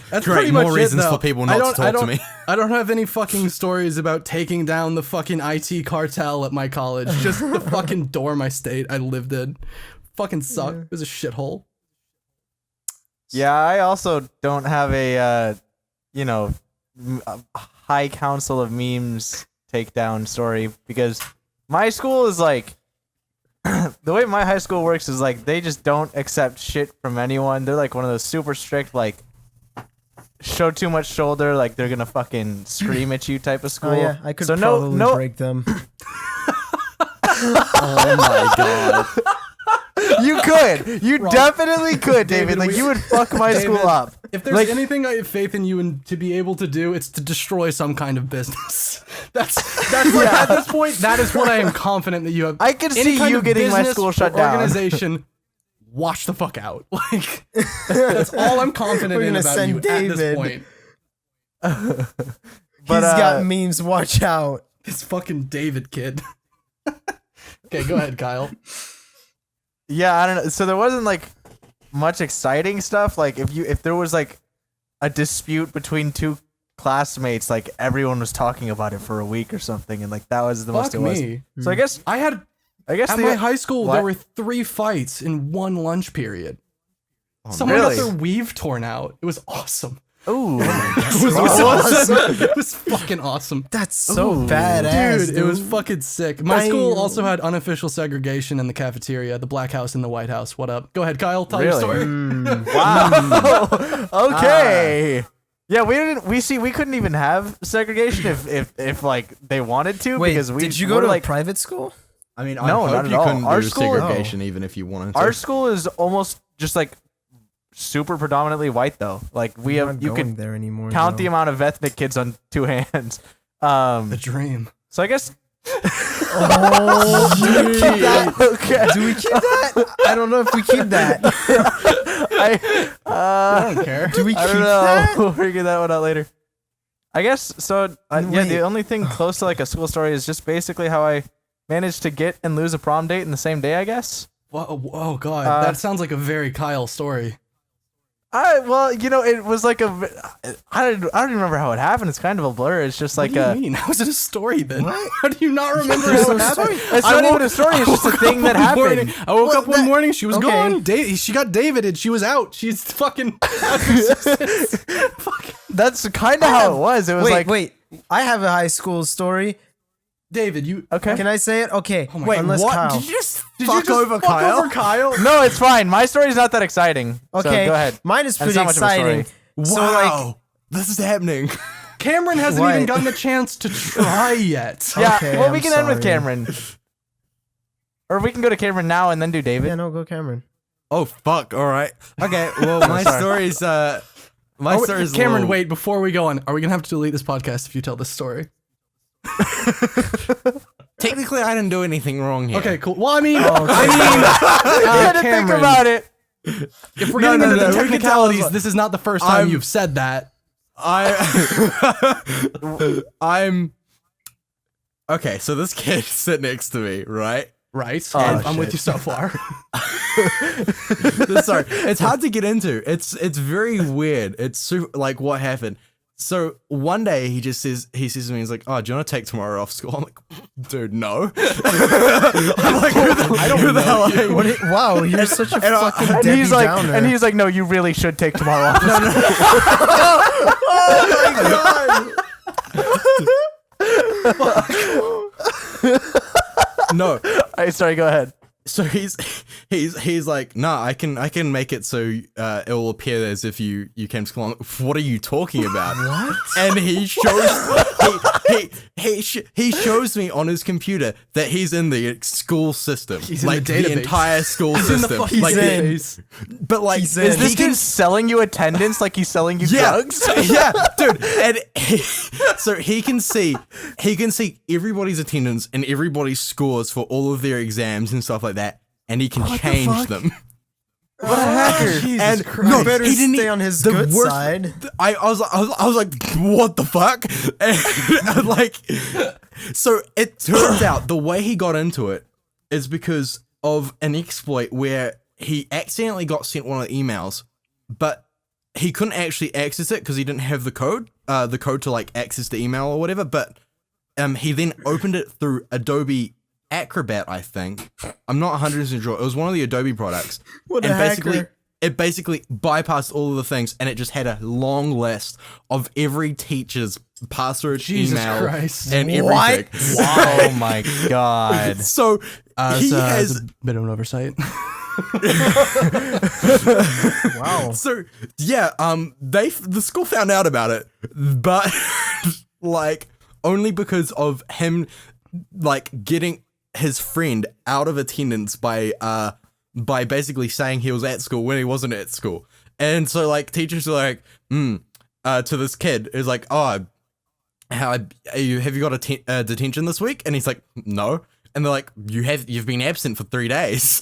That's Great, pretty more much reasons it, though. for people not to talk to me. I don't have any fucking stories about taking down the fucking IT cartel at my college. Just the fucking dorm I lived in. Fucking sucked. It was a shithole. Yeah, I also don't have a high council of memes takedown story because my school is like the way my high school works is like they just don't accept shit from anyone. They're like one of those super strict like show too much shoulder, like they're gonna fucking scream at you type of school. Oh yeah, I could so probably break them. Oh my god. You could. You definitely could, David. Like you would fuck my David, school up. If there's Like- anything I have faith in you and to be able to do, it's to destroy some kind of business. That's like at this point, that is what I am confident that you have. I could Any see kind you of getting my business school or shut down. Organization, watch the fuck out. Like that's all I'm confident We're in gonna about send you at David. this point. But, He's got memes. Watch out. This fucking David kid. Okay, go ahead, Kyle. Yeah, I don't know. So there wasn't like much exciting stuff. Like if there was like a dispute between two classmates, like everyone was talking about it for a week or something, and like that was the most Fuck it was. me. So I guess At the, my high school, What? there were 3 fights in one lunch period. Oh, Someone really? got their weave torn out. It was awesome. ooh, It was awesome. It was fucking awesome. That's so badass, Dude, it was fucking sick. My Damn. school also had unofficial segregation in the cafeteria, the Black House and the White House. What up? Go ahead, Kyle. Tell your Really? story. wow. Okay. Yeah, we couldn't even have segregation if like they wanted to Wait, because we did you we're go to like a private school? I mean, No, I not hope at you all. couldn't Our do school- segregation even if you wanted to. Our school is almost just like super predominantly white though. Like we I'm have, not you going could there anymore. count the though. amount of ethnic kids on 2 hands. The dream. So I guess. Okay. Do we keep that? I don't know if we keep that. I don't care. Do we keep I don't know. that? We'll figure that one out later. I guess so. Yeah, Wait. the only thing close to like a school story is just basically how I managed to get and lose a prom date in the same day. I guess. Whoa, oh god, Uh, that sounds like a very Kyle story. Well, it was like I don't even remember how it happened. It's kind of a blur. It's just like What do you mean? How is it a story then? What? How do you not remember how it happened? It's not even a story. It's just a thing that happened. I woke up one morning. She was Okay. gone. She got Davided. She was out. She's fucking. That's kind of how it was. It was Wait. I have a high school story. David, you Okay. Can I say it? Okay. my Wait, unless what? Kyle. Did you just Did fuck you just over fuck Kyle? over Kyle? No, it's fine. My story's not that exciting. Okay. So go ahead. Mine is And it's pretty not much of a story. exciting. Wow, So like, this is happening. Cameron hasn't What? even gotten a chance to try yet. Yeah. Okay, well, we I'm can end with sorry. Cameron, or we can go to Cameron now and then do David. yeah, no, go Cameron. Oh fuck! All right. Okay. Well, my sorry. story's my story's a Cameron, little- wait, before we go on, are we gonna have to delete this podcast if you tell this story? Technically, I didn't do anything wrong here. Okay, cool. Well, I mean, I had to think Cameron, about it. if we're No, getting no, into no, the we can technicalities, tell- this is not the first time I'm- you've said that. I'm okay. So this kid sit next to me, right? Right? Oh, I'm with shit. you so far. Sorry, it's hard to get into. It's very weird. It's super, like what happened. So one day he says to me, he's like, "Oh, do you want to take tomorrow off school?" I'm like, "Dude, no." I'm like, "Who the hell are you?" Wow, you're such a fucking And Debbie he's like, Downer. "No, you really should take tomorrow off." No. Sorry, go ahead. So he's like, "Nah, I can make it so it will appear as if you came to school." I'm like, "What are you talking about?" What? And he shows he shows me on his computer that he's in the school system, He's in like the database. entire school He's in the system. fucking Like, database. but like, He's in. Is this he can dude selling you attendance like he's selling you drugs? yeah, dude. And so he can see everybody's attendance and everybody's scores for all of their exams and stuff like that, and he can change them. What a hacker! And You better he didn't stay on his the good worst- side. I was like, what the fuck? And like, so it turns out the way he got into it is because of an exploit where he accidentally got sent one of the emails, but he couldn't actually access it because he didn't have the code to like access the email or whatever. But he then opened it through Adobe Acrobat, I think. I'm not 100% sure. It was one of the Adobe products. What a and basically, hacker. it basically bypassed all of the things, and it just had a long list of every teacher's password, Jesus email, Christ. and What? everything. Oh my god! So he It's has. a bit of an oversight. Wow. So yeah, the school found out about it, but like only because of him, like getting his friend out of attendance by basically saying he was at school when he wasn't at school. And so like teachers are like, to this kid is like, "Oh, have you got a detention this week?" And he's like, "No." And they're like, you've been absent for 3 days.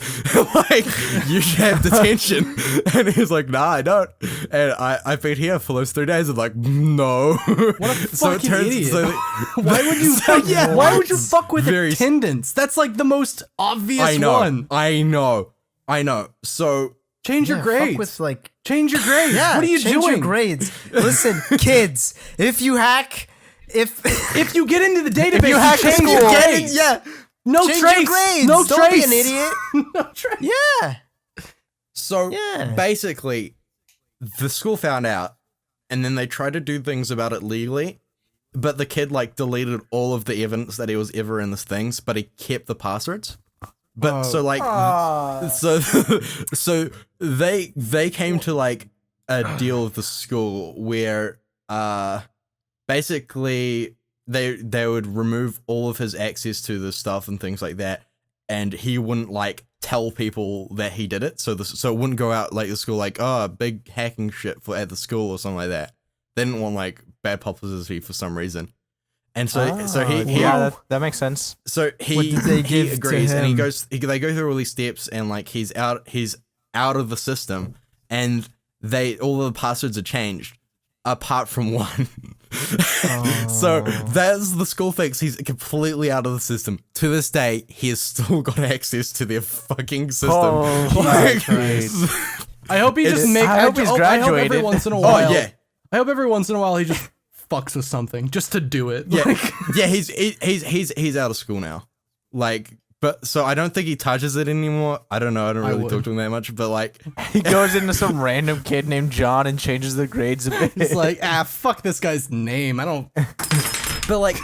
Like, you should have detention. And he's like, "Nah, I don't." And I've been here for those 3 days. I'm like, "No." What a fucking idiot. Why would you? yeah. Why would you fuck with Very- attendance? That's like the most obvious I know. one. I know. So Change your Yeah, grades. fuck with like Change your grades. yeah. What are you change doing? Your grades. Listen, kids, if you hack, If you get into the database, you hack the change school, your get it, grades. yeah, No change trace. your grades. No Don't trace. be an idiot. No trace. Yeah. Yeah. basically, the school found out, and then they tried to do things about it legally, but the kid like deleted all of the evidence that he was ever in this things, but he kept the passwords. But so like so they came to like a deal with the school where basically they would remove all of his access to this stuff and things like that, and he wouldn't like tell people that he did it, so it wouldn't go out like the school like, oh, big hacking shit at the school or something like that. They didn't want like bad publicity for some reason, and so he that makes sense. So he agrees, and they go through all these steps, and like he's out of the system, and all the passwords are changed apart from one. So that's the school fix. He's completely out of the system. To this day, he has still got access to their fucking system. I hope he just makes. I hope he's graduated. I hope every once in a while. Oh yeah. I hope every once in a while he just fucks with something just to do it. Yeah, Like, yeah. He's out of school now. Like, but so I don't think he touches it anymore. I don't know. I don't really talk to him that much. But like, he goes into some random kid named John and changes the grades a bit. it's like, fuck this guy's name. I don't. but like,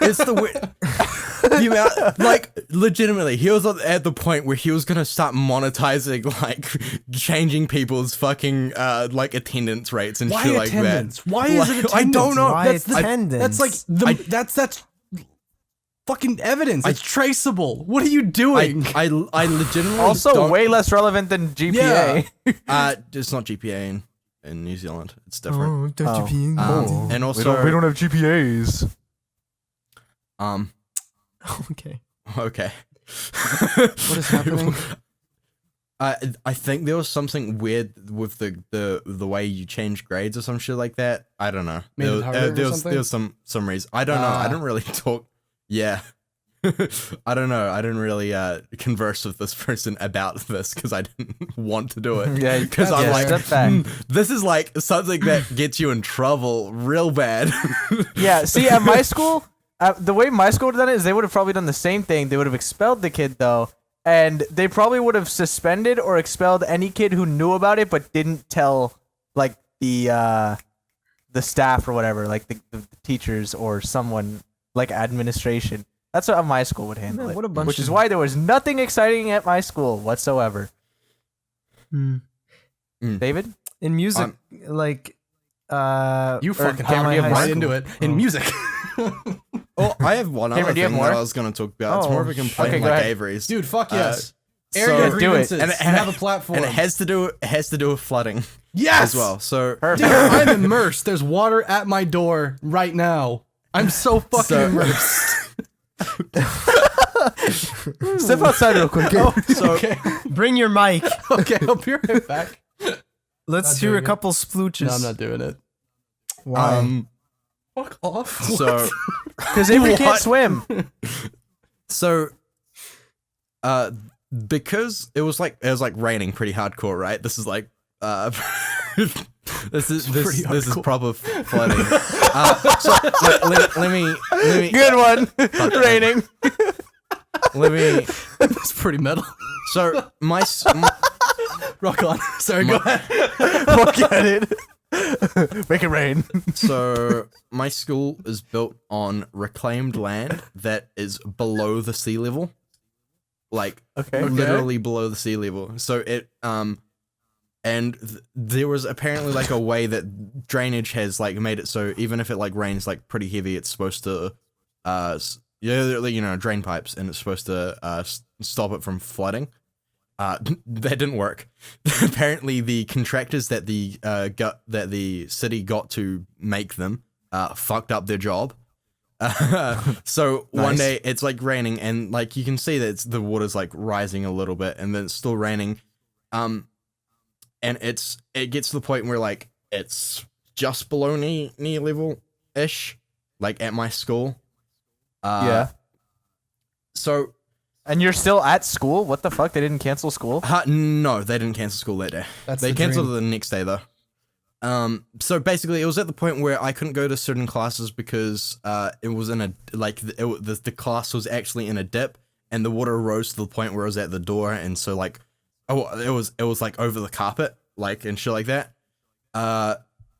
it's the amount, like, legitimately, he was at the point where he was gonna start monetizing, like, changing people's fucking like attendance rates and shit like that. Why is it attendance? I don't know. Why attendance? That's like that's fucking evidence. It's traceable. What are you doing? I legitimately Also, don't, way less relevant than GPA. it's not GPA in New Zealand. It's different. And also we don't have GPAs. Okay. Okay. What is happening? I think there was something weird with the way you change grades or some shit like that. I don't know. Made it harder or something? There was some reason. I don't know. I didn't really talk. Yeah. I don't know. I didn't really converse with this person about this because I didn't want to do it. Yeah, because I'm like, step back. This is like something that gets you in trouble real bad. Yeah, see, at my school, the way my school would have done it is they would have probably done the same thing. They would have expelled the kid, though, and they probably would have suspended or expelled any kid who knew about it but didn't tell, like, the staff or whatever, like the teachers or someone, like administration. That's how my school would handle it. What a bunch which is of- why there was nothing exciting at my school whatsoever. David? In music, like, You fucking Cameron, do you have right more? into it in music. Oh, I have one Cameron, other do you have thing more? that I was going to talk about. It's Oh, more of a complaint okay, go like ahead. Avery's. Dude, fuck yes. Air so- your Do it. grievances. And have a platform. And it has to do with flooding yes! as well. So Perfect. Dude, I'm immersed. There's water at my door right now. I'm so fucking immersed. Step outside real quick. Okay. bring your mic. Okay, I'll be right back. Let's Not hear a doing it. couple splooches. No, I'm not doing it. Why? Fuck off. so Because Avery can't What? swim. So, because it was like raining pretty hardcore, right? This is like this is proper flooding. So let me Good one. Raining. let me. That's pretty metal. So my Rock on. Sorry, go ahead. Look at it. Make it rain. so my school is built on reclaimed land that is below the sea level, like literally below the sea level. So it there was apparently like a way that drainage has like made it so even if it like rains like pretty heavy, it's supposed to drain pipes, and it's supposed to stop it from flooding. That didn't work. Apparently, the contractors that the city got to make them fucked up their job. So one day it's like raining, and like you can see that the water's like rising a little bit, and then it's still raining. And it gets to the point where like it's just below knee level ish, like at my school. Yeah. So. And you're still at school? What the fuck? They didn't cancel school? No, they didn't cancel school that day. They canceled it the next day though. So basically, it was at the point where I couldn't go to certain classes because it was in a the class was actually in a dip, and the water rose to the point where it was at the door, and so like it was like over the carpet, like and shit like that.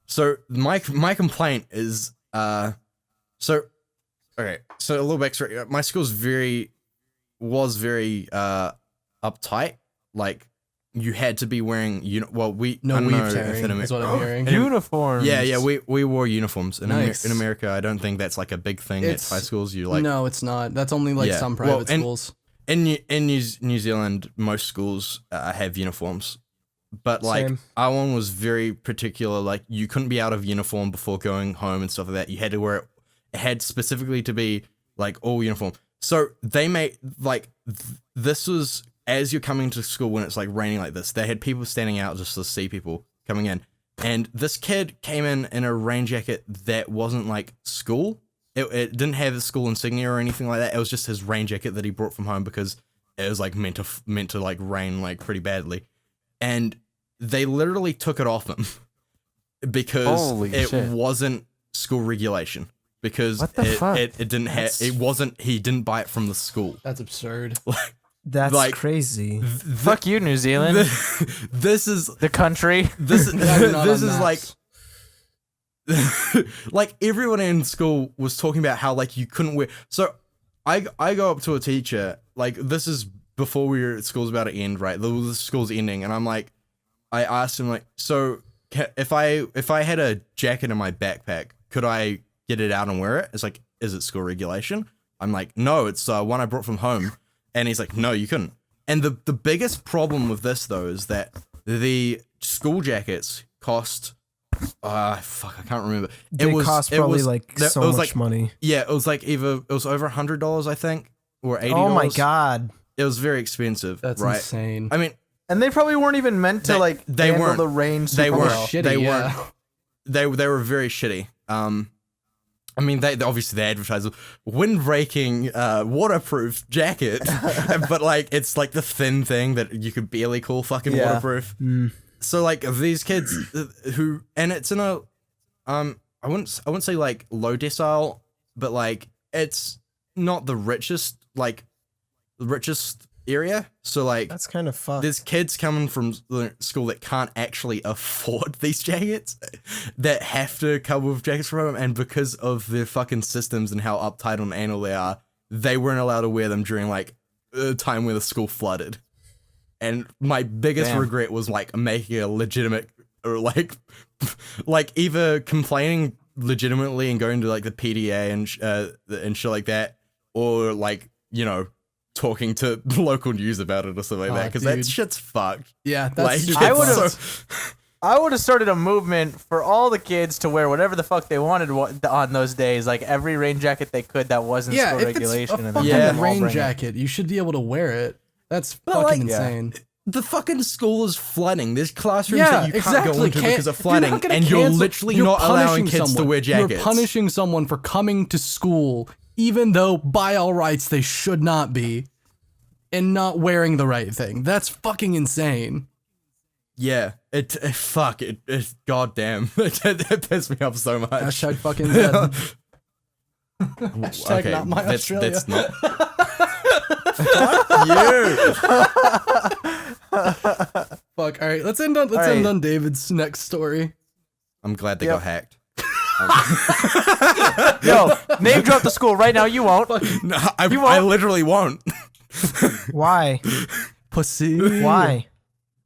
So my complaint is so okay. So a little backstory. My school's was very uptight. Like you had to be wearing weave tearing is what I'm hearing. Uniforms. Yeah, we wore uniforms in Nice. in America. I don't think that's like a big thing at high schools. You like No, it's not. That's only like some private schools. New Zealand, most schools have uniforms, but like Same. our one was very particular. Like you couldn't be out of uniform before going home and stuff like that. You had to wear it. It had specifically to be like all uniform. So they made like this was as you're coming to school when it's like raining like this. They had people standing out just to see people coming in, and this kid came in a rain jacket that wasn't like school. It didn't have a school insignia or anything like that. It was just his rain jacket that he brought from home because it was like meant to like rain like pretty badly, and they literally took it off him because Holy it shit. wasn't school regulation. Because What the fuck? it didn't have it wasn't he didn't buy it from the school. That's absurd. That's like- crazy. Fuck you, New Zealand. This is The country. this Glad not this on is like maps. like everyone in school was talking about how like you couldn't wear. So I go up to a teacher, like this is before school's about to end, right? The school's ending, and I'm like, I asked him like, so if I had a jacket in my backpack, could I get it out and wear it? It's like, is it school regulation? I'm like, no, it's one I brought from home. And he's like, no, you couldn't. And the biggest problem with this though is that the school jackets cost fuck, I can't remember. They cost probably like it so was much like, money. Yeah, it was like it was over $100, I think, or $80. Oh my god. It was very expensive. That's right? insane. I mean, And they probably weren't even meant to they handle weren't. the rain super They weren't. well. Shitty, they yeah. weren't. They were very shitty. I mean, they obviously they advertise a wind-breaking, waterproof jacket, but like it's like the thin thing that you could barely call fucking Yeah. waterproof. So like these kids who, and it's in a, I wouldn't say like low decile, but like it's not the richest area. So like That's kind of fucked. there's kids coming from school that can't actually afford these jackets, that have to come with jackets from home, and because of their fucking systems and how uptight on anal they are, they weren't allowed to wear them during like a time where the school flooded. And my biggest Damn. regret was like making a legitimate, or like either complaining legitimately and going to like the PDA and shit like that, or like, you know, talking to local news about it or something like that, because that dude. shit's fucked. Yeah, that's Like, super I it's would've- so- I would have started a movement for all the kids to wear whatever the fuck they wanted on those days, like every rain jacket they could that wasn't yeah, school if it's regulation. a and fucking then have them all rain bring it. jacket, you should be able to wear it. That's But, fucking like- insane. the fucking school is flooding. There's classrooms Yeah, that you can't exactly. go into because of You're flooding, not gonna and you're cancel- literally you're not allowing punishing kids to someone. wear jackets. You're punishing someone for coming to school, even though by all rights they should not be, and not wearing the right thing. That's fucking insane. Yeah, it goddamn, it pissed me off so much. Hashtag fucking dead. Hashtag not my that's, Australia. That's not. Fuck you. Fuck. All right, let's end on right. David's next story. I'm glad they Yep. got hacked. Yo, name drop the school right now. You won't. No, You I won't? literally won't. Why? Pussy. Why?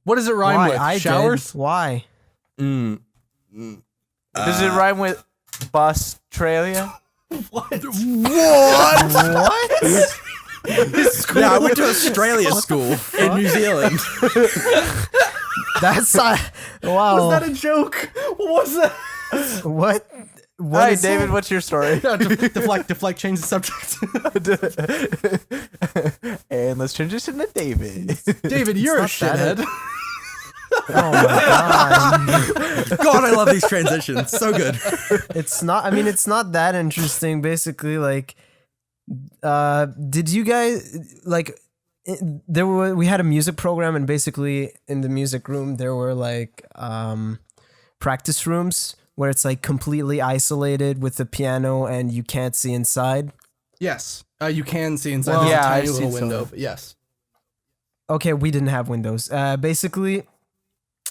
What does it rhyme Why? with? I Showers? did. Why? Mm. Does it rhyme with Australia? What? Yeah, I went to Australia school in New Zealand. That's not. Wow. Was that a joke? What was that? What? All What right, is David, that? what's your story? deflect, change the subject. And let's transition to David. David, you're a not that shithead. Oh my god. God, I love these transitions. So good. It's not. I mean, it's not that interesting. Basically, like, did you guys like? We had a music program, and basically in the music room there were like practice rooms where it's like completely isolated with the piano and you can't see inside. Yes. You can see inside. Well, There's yeah, a tiny I've little seen window, some. but yes. Okay, we didn't have windows. Basically,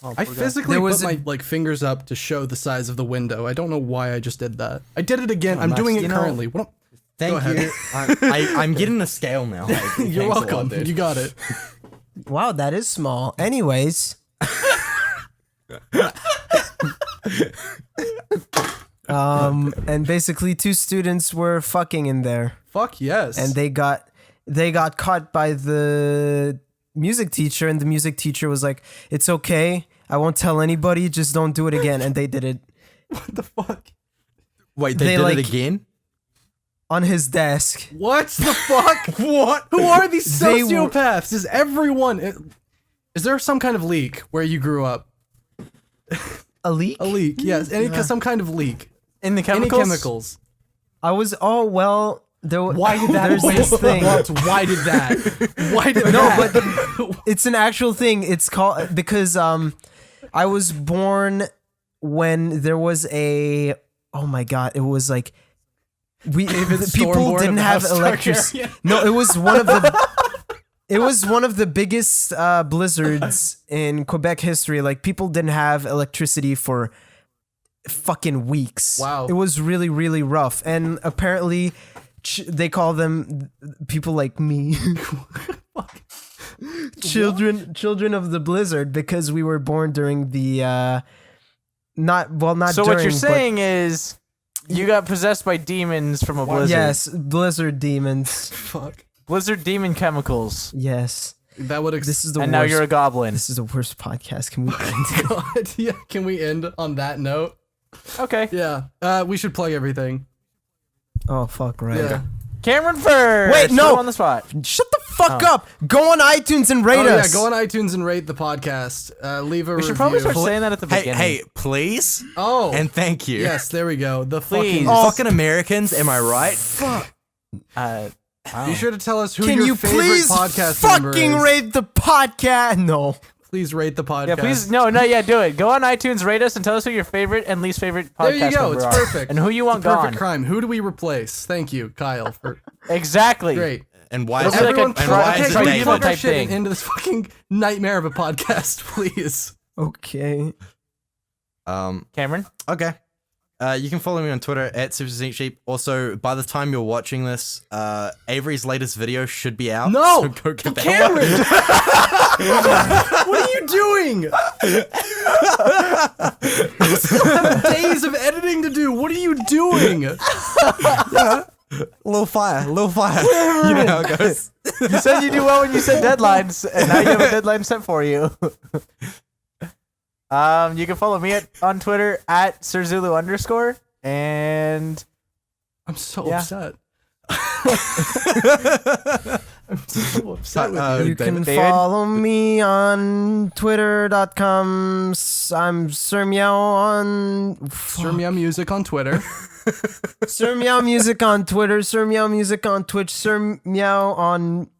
I physically There put was my fingers up to show the size of the window. I don't know why I just did that. I did it again. I'm nice. doing it You know- currently. What? Thank ahead. you. I'm getting a scale now. You're welcome. You got it. wow, that is small. Anyways. And basically two students were fucking in there. Fuck yes. And they got they got caught by the music teacher, and the music teacher was like, "It's okay. I won't tell anybody. Just don't do it again." And they did it. What the fuck? Wait, they did like- it again? On his desk. What the fuck? What? Who are these They were- sociopaths? Is everyone? Is there some kind of leak where you grew up? A leak? A leak, yes. Some kind of leak. In the Any chemicals? chemicals? I was, Why did that? There's this thing. Why did that? Why did No, that? but it's an actual thing. It's called, because I was born when there was a, oh my God, it was like, Stormborn people of didn't the have House electricity. Targaryen. No, it was one of the biggest blizzards in Quebec history. Like, people didn't have electricity for fucking weeks. Wow. It was really, really rough. And apparently they call them people like me children of the blizzard, because we were born during the not So during, what you're but- saying is you got possessed by demons from a blizzard. yes, blizzard demons. Fuck. Blizzard demon chemicals. Yes. That would. This is the And worst. now you're a goblin. This is the worst podcast. Can we end it? God. Yeah. Can we end on that note? Okay. Yeah. We should plug everything. Oh fuck, right. Yeah. Cameron first. Wait, no. Put him on the spot. Shut the fuck up. Go on iTunes and rate Oh yeah. us. Go on iTunes and rate the podcast. Leave a We review. should probably start saying that at the Hey, beginning. hey, please Oh. and thank you. yes. There we go. The Please. fucking. Fucking Americans, am I right? Be sure to tell us who Can your you favorite please podcast member fucking is. rate the podcast? No. Please rate the podcast. Yeah, please. No, yeah, do it. Go on iTunes, rate us, and tell us who your favorite and least favorite podcast There you go. member It's are. perfect. And who you want Perfect gone. crime. Who do we replace? Thank you, Kyle. For Exactly. great. And why is It'll be it? like a and tri- why okay, is can it we tribunal plug our type shit thing. into this fucking nightmare of a podcast, please? Okay. Cameron? Okay. You can follow me on Twitter at SuperSneakSheep. Also, by the time you're watching this, Avery's latest video should be out. No! So go get that. Cameron! What are you doing? I still have days of editing to do. What are you doing? Little fire. You know how it goes. You said you do well when you set deadlines, and now you have a deadline set for you. You can follow me on Twitter at SirZulu_, and I'm so Yeah. upset. I'm so upset with you. You can David? follow me on twitter.com. I'm Sir Meow on Sir Meow Music on Twitter. Sir Meow Music on Twitter, Sir Meow Music on Twitch, Sir Meow on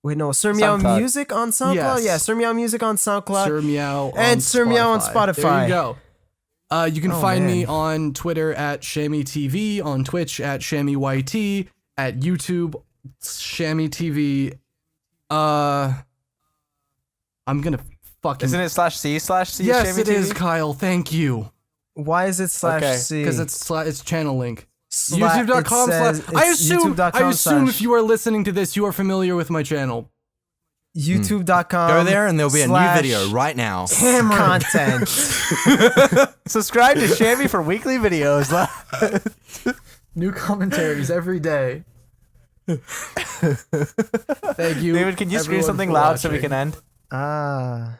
Sir Meow SoundCloud. Music on SoundCloud? Yes. Yeah, Sir Meow Music on SoundCloud. Sir Meow And on Sir Meow on There Spotify. you go. You can Oh, find me man. on Twitter at ShammyTV, on Twitch at ShammyYT, at YouTube ShammyTV. I'm gonna fucking. isn't it /C/C? Yes, Shammy it is, TV? Kyle. Thank you. Why is it Okay. /C? Because it's channel link. Sla- YouTube.com it says slash. I it's assume youtube.com if you are listening to this, you are familiar with my channel. youtube.com. Go there and there'll be a new slash video right now. content. Subscribe to Shammy for weekly videos. New commentaries every day. Thank you. David, can you scream everyone, something for loud so we watching. can end? Ah.